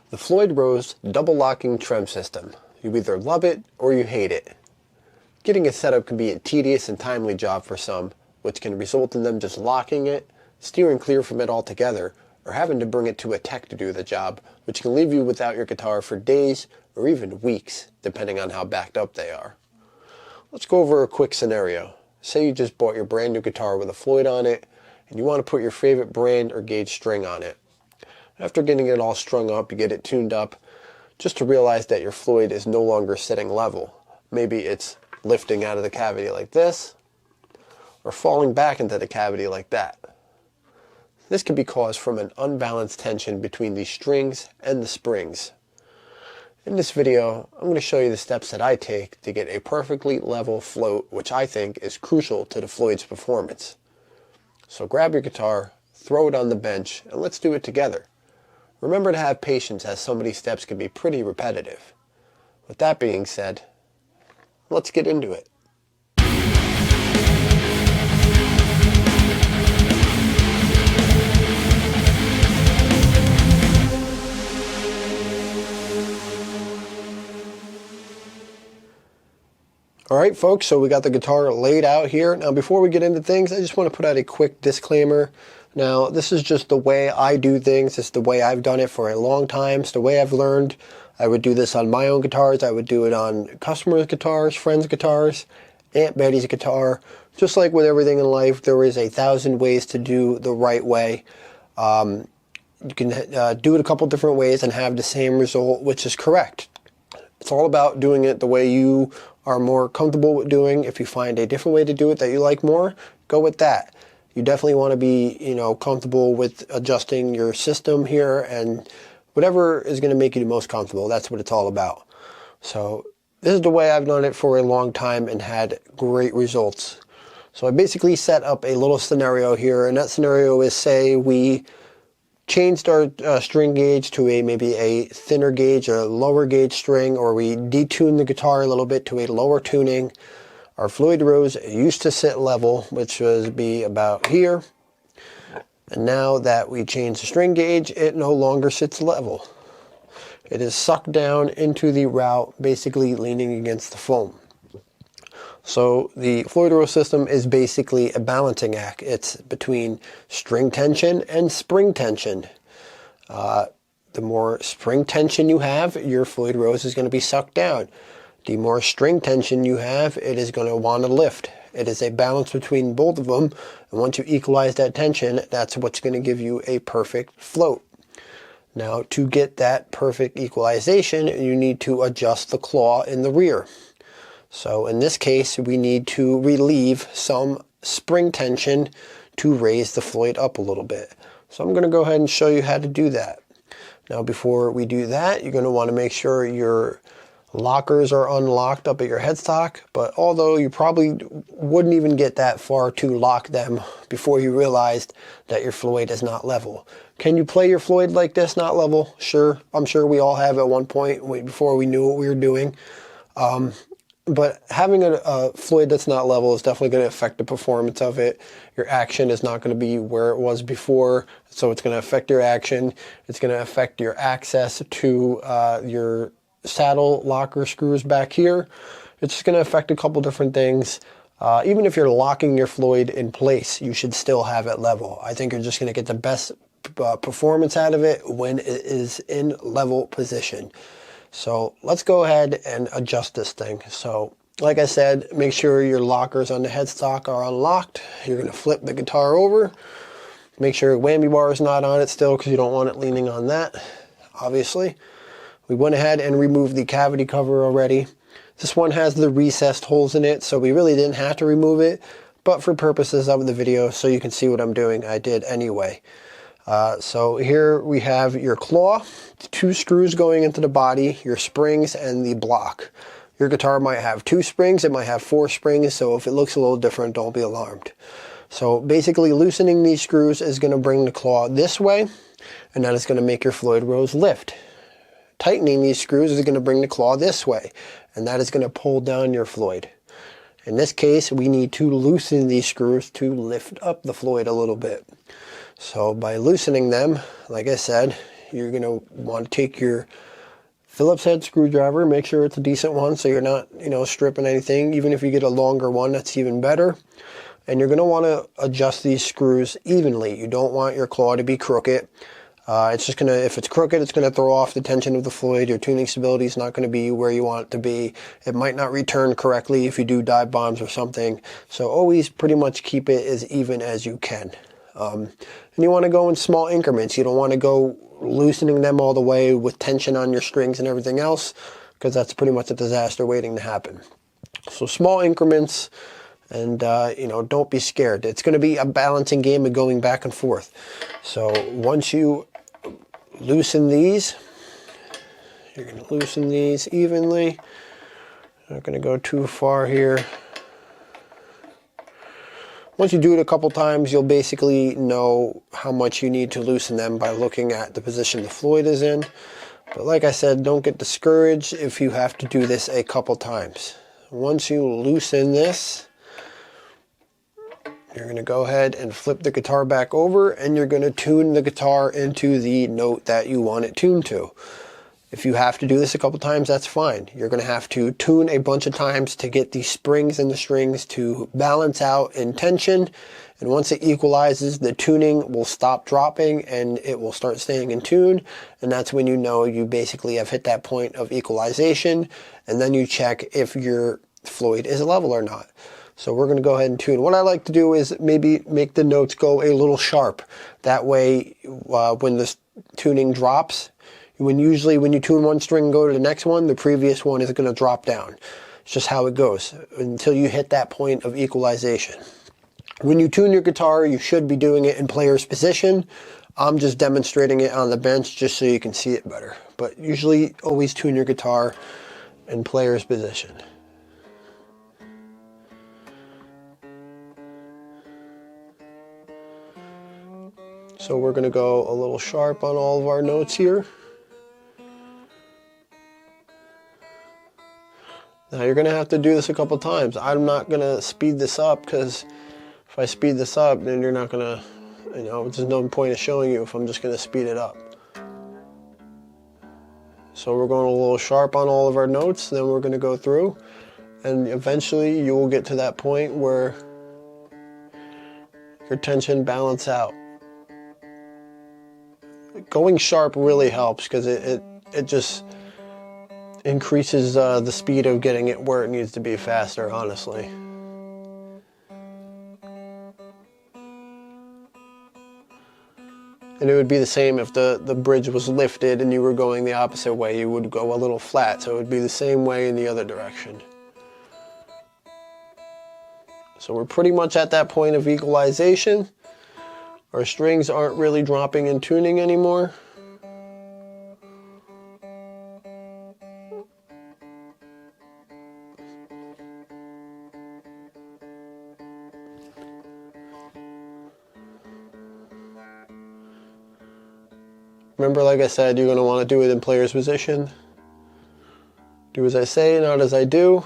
The Floyd Rose double locking trem system. You either love it or you hate it. Getting it set up can be a tedious and timely job for some, which can result in them just locking it, steering clear from it altogether, or having to bring it to a tech to do the job, which can leave you without your guitar for days or even weeks, depending on how backed up they are. Let's go over a quick scenario. Say you just bought your brand new guitar with a Floyd on it, and you want to put your favorite brand or gauge string on it. After getting it all strung up, you get it tuned up, just to realize that your Floyd is no longer sitting level. Maybe it's lifting out of the cavity like this, or falling back into the cavity like that. This can be caused from an unbalanced tension between the strings and the springs. In this video, I'm going to show you the steps that I take to get a perfectly level float, which I think is crucial to the Floyd's performance. So grab your guitar, throw it on the bench, and let's do it together. Remember to have patience, as some of these steps can be pretty repetitive. With that being said, let's get into it. Alright folks, so we got the guitar laid out here. Now before we get into things, I just want to put out a quick disclaimer. Now this is just the way I do things. It's the way I've done it for a long time. It's the way I've learned. I would do this on my own guitars. I would do it on customers' guitars, friends' guitars, Aunt Betty's guitar. Just like with everything in life, there is 1,000 ways to do the right way. You can do it a couple different ways and have the same result, which is correct. It's all about doing it the way you are more comfortable with doing. If you find a different way to do it that you like more, go with that. You definitely want to be, comfortable with adjusting your system here, and whatever is going to make you the most comfortable. That's what it's all about. So this is the way I've done it for a long time and had great results. So I basically set up a little scenario here, and that scenario is, say we changed our string gauge to maybe a thinner gauge, a lower gauge string, or we detuned the guitar a little bit to a lower tuning. Our Floyd Rose used to sit level, which would be about here. And now that we changed the string gauge, it no longer sits level. It is sucked down into the route, basically leaning against the foam. So the Floyd Rose system is basically a balancing act. It's between string tension and spring tension. The more spring tension you have, your Floyd Rose is going to be sucked down. The more string tension you have, it is going to want to lift. It is a balance between both of them, and once you equalize that tension, that's what's going to give you a perfect float. Now, to get that perfect equalization, you need to adjust the claw in the rear. So in this case, we need to relieve some spring tension to raise the Floyd up a little bit. So I'm going to go ahead and show you how to do that. Now before we do that, you're going to want to make sure your lockers are unlocked up at your headstock, but although you probably wouldn't even get that far to lock them before you realized that your Floyd is not level. Can you play your Floyd like this, not level? Sure, I'm sure we all have at one point before we knew what we were doing. But having a Floyd that's not level is definitely going to affect the performance of it. Your action is not going to be where it was before, so it's going to affect your action. It's going to affect your access to your saddle locker screws back here. It's just going to affect a couple different things. Even if you're locking your Floyd in place, you should still have it level. I think you're just going to get the best performance out of it when it is in level position. So let's go ahead and adjust this thing. So like I said, make sure your lockers on the headstock are unlocked. You're going to flip the guitar over. Make sure your whammy bar is not on it still, because you don't want it leaning on that, obviously. We went ahead and removed the cavity cover already. This one has the recessed holes in it, so we really didn't have to remove it, but for purposes of the video, so you can see what I'm doing, I did anyway. So here we have your claw, 2 screws going into the body, your springs, and the block. Your guitar might have 2 springs, it might have 4 springs, so if it looks a little different, don't be alarmed. So basically loosening these screws is going to bring the claw this way, and that is going to make your Floyd Rose lift. Tightening these screws is going to bring the claw this way, and that is going to pull down your Floyd. In this case, we need to loosen these screws to lift up the Floyd a little bit. So by loosening them, like I said, you're going to want to take your Phillips head screwdriver, make sure it's a decent one so you're not, stripping anything. Even if you get a longer one, that's even better. And you're going to want to adjust these screws evenly. You don't want your claw to be crooked. It's just going to, if it's crooked, it's going to throw off the tension of the Floyd. Your tuning stability is not going to be where you want it to be. It might not return correctly if you do dive bombs or something. So always pretty much keep it as even as you can. And you want to go in small increments. You don't want to go loosening them all the way with tension on your strings and everything else, because that's pretty much a disaster waiting to happen. So small increments, and don't be scared. It's going to be a balancing game of going back and forth. So once you loosen these, you're going to loosen these evenly. Not going to go too far here. Once you do it a couple times, you'll basically know how much you need to loosen them by looking at the position the Floyd is in. But like I said, don't get discouraged if you have to do this a couple times. Once you loosen this, you're going to go ahead and flip the guitar back over, and you're going to tune the guitar into the note that you want it tuned to. If you have to do this a couple times, that's fine. You're going to have to tune a bunch of times to get the springs and the strings to balance out in tension. And once it equalizes, the tuning will stop dropping and it will start staying in tune. And that's when you know you basically have hit that point of equalization. And then you check if your Floyd is level or not. So we're going to go ahead and tune. What I like to do is maybe make the notes go a little sharp. That way, when the tuning drops, usually when you tune one string and go to the next one, the previous one is going to drop down. It's just how it goes until you hit that point of equalization. When you tune your guitar, you should be doing it in player's position. I'm just demonstrating it on the bench just so you can see it better. But usually always tune your guitar in player's position. So we're going to go a little sharp on all of our notes here. Now you're going to have to do this a couple times. I'm not going to speed this up, because if I speed this up, then you're not going to, there's no point of showing you if I'm just going to speed it up. So we're going a little sharp on all of our notes, then we're going to go through, and eventually you will get to that point where your tension balance out. Going sharp really helps, because it just increases the speed of getting it where it needs to be faster, honestly. And it would be the same if the bridge was lifted and you were going the opposite way. You would go a little flat, so it would be the same way in the other direction. So we're pretty much at that point of equalization. Our strings aren't really dropping in tuning anymore. Remember, like I said, you're going to want to do it in player's position. Do as I say, not as I do.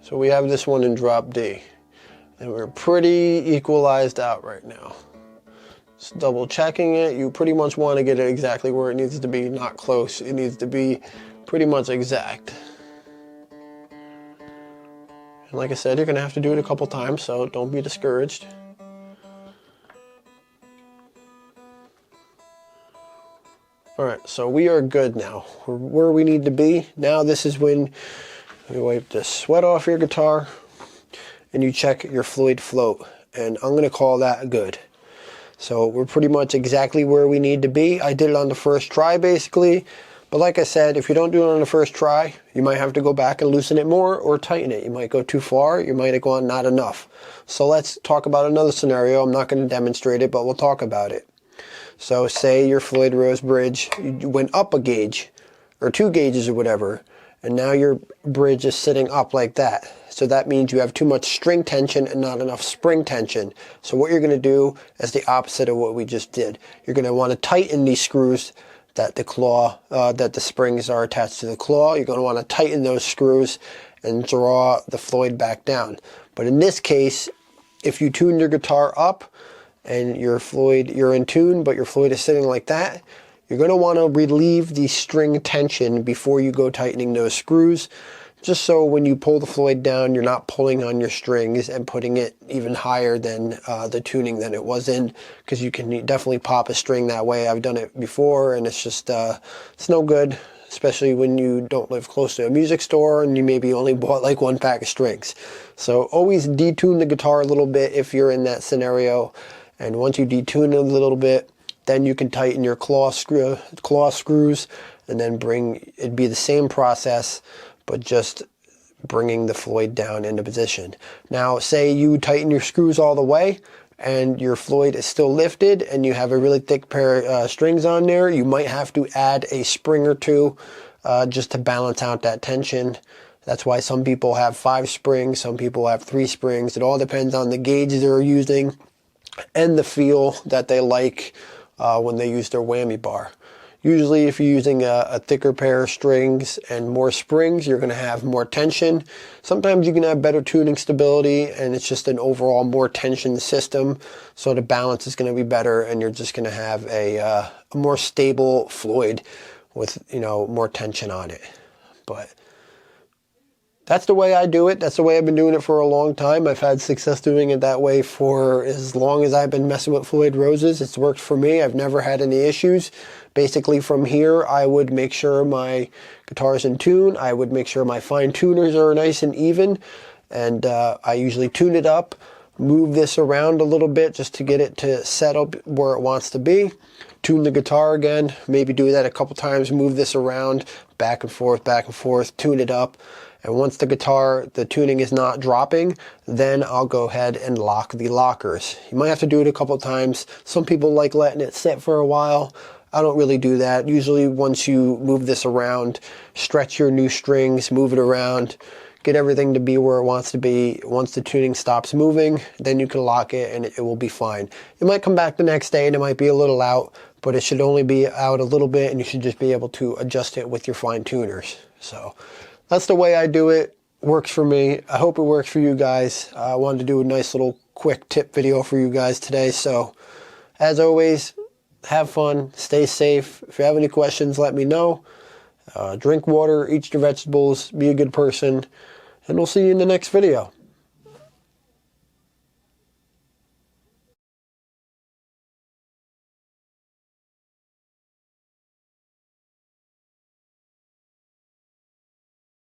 So we have this one in drop D. And we're pretty equalized out right now. Just double checking it. You pretty much want to get it exactly where it needs to be, not close. It needs to be pretty much exact. And like I said, you're going to have to do it a couple times, so don't be discouraged. Alright, so we are good now. We're where we need to be. Now this is when you wipe the sweat off your guitar and you check your Floyd float. And I'm going to call that good. So we're pretty much exactly where we need to be. I did it on the first try basically. But like I said, if you don't do it on the first try, you might have to go back and loosen it more or tighten it. You might go too far. You might have gone not enough. So let's talk about another scenario. I'm not going to demonstrate it, but we'll talk about it. So say your Floyd Rose bridge, you went up a gauge or 2 gauges or whatever, and now your bridge is sitting up like that. So that means you have too much string tension and not enough spring tension. So what you're going to do is the opposite of what we just did. You're going to want to tighten these screws that the springs are attached to the claw. You're going to want to tighten those screws and draw the Floyd back down. But in this case, if you tune your guitar up and your Floyd, you're in tune, but your Floyd is sitting like that, you're going to want to relieve the string tension before you go tightening those screws, just so when you pull the Floyd down, you're not pulling on your strings and putting it even higher than the tuning that it was in, because you can definitely pop a string that way. I've done it before, and it's just, it's no good, especially when you don't live close to a music store and you maybe only bought like one pack of strings. So always detune the guitar a little bit if you're in that scenario, and once you detune it a little bit, then you can tighten your claw screws, and then it'd be the same process, but just bringing the Floyd down into position. Now, say you tighten your screws all the way and your Floyd is still lifted and you have a really thick pair of strings on there, you might have to add a spring or two just to balance out that tension. That's why some people have 5 springs, some people have 3 springs. It all depends on the gauge they're using and the feel that they like when they use their whammy bar. Usually if you're using a thicker pair of strings and more springs, you're going to have more tension. Sometimes you can have better tuning stability, and it's just an overall more tension system, so the balance is going to be better, and you're just going to have a more stable Floyd with, you know, more tension on it. But that's the way I do it. That's the way I've been doing it for a long time. I've had success doing it that way for as long as I've been messing with Floyd Roses. It's worked for me. I've never had any issues. Basically from here, I would make sure my guitar's in tune. I would make sure my fine tuners are nice and even. And I usually tune it up, move this around a little bit just to get it to set up where it wants to be. Tune the guitar again, maybe do that a couple times, move this around, back and forth, tune it up. And once the tuning is not dropping, then I'll go ahead and lock the lockers. You might have to do it a couple times. Some people like letting it sit for a while. I don't really do that. Usually once you move this around, stretch your new strings, move it around, get everything to be where it wants to be. Once the tuning stops moving, then you can lock it and it will be fine. It might come back the next day and it might be a little out, but it should only be out a little bit, and you should just be able to adjust it with your fine tuners. So that's the way I do it. Works for me. I hope it works for you guys. I wanted to do a nice little quick tip video for you guys today. So as always, have fun, stay safe. If you have any questions, let me know. Drink water, eat your vegetables, be a good person, and we'll see you in the next video.